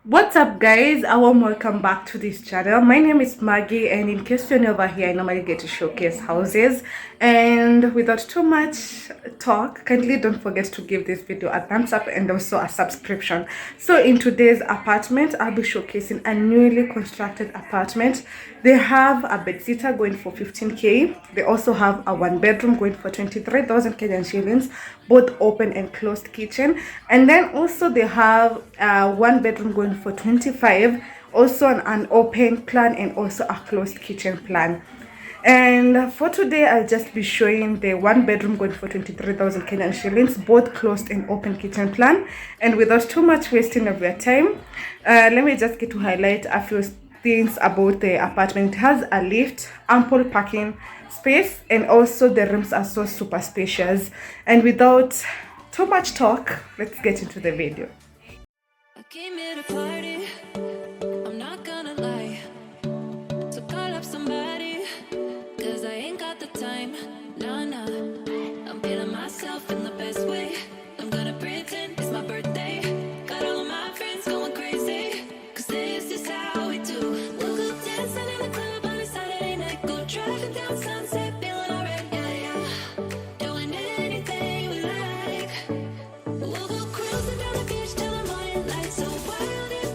What's up, guys? A warm welcome back to this channel. My name is Maggie, and in case you're new over here, I normally get to showcase houses. And without too much talk, kindly don't forget to give this video a thumbs up and also a subscription. So in today's apartment, I'll be showcasing a newly constructed apartment. They have a bedsitter going for 15k. They also have a one bedroom going for 23,000 Kenyan shillings, both open and closed kitchen. And then also they have one bedroom going for 25, also an open plan and also a closed kitchen plan. And for today, I'll just be showing the one bedroom going for 23,000 Kenyan shillings, both closed and open kitchen plan. And without too much wasting of your time, let me just get to highlight a few things about the apartment. It has a lift, ample parking space, and also the rooms are so super spacious. And without too much talk, let's get into the video. I came here to party, I'm not gonna lie. So call up somebody, cause I ain't got the time. Nah, nah, I'm feeling myself in the best way. I'm gonna pretend it's my birthday. Got all of my friends going crazy, cause this is how we do. We'll go dancing in the club on a Saturday night. Go driving down Sunset, feeling alright, yeah, yeah. Doing anything we like. We'll go cruising down the beach till the morning light. So wild and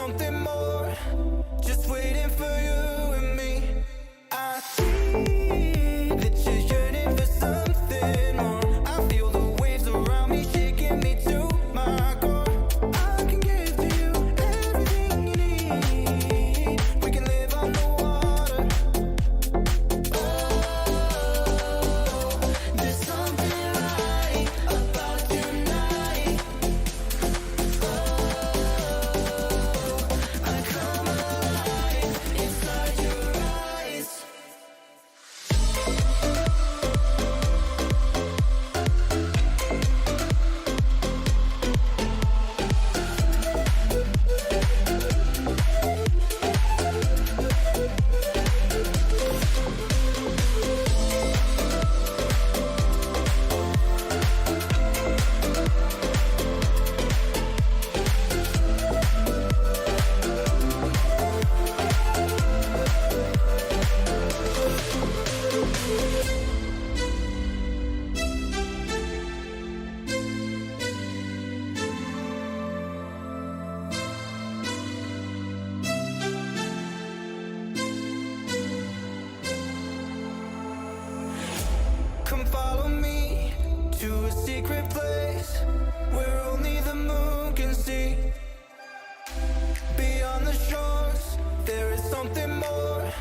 something more, just waiting for you and me. I see that you're yearning for something more. I feel the waves around me shaking me to my core. I can give to you everything you need. We can live on the water. Oh, there's something right about tonight. I come alive inside your eyes. Come follow me to a secret place where only the moon can see. Beyond the shores, there is something more.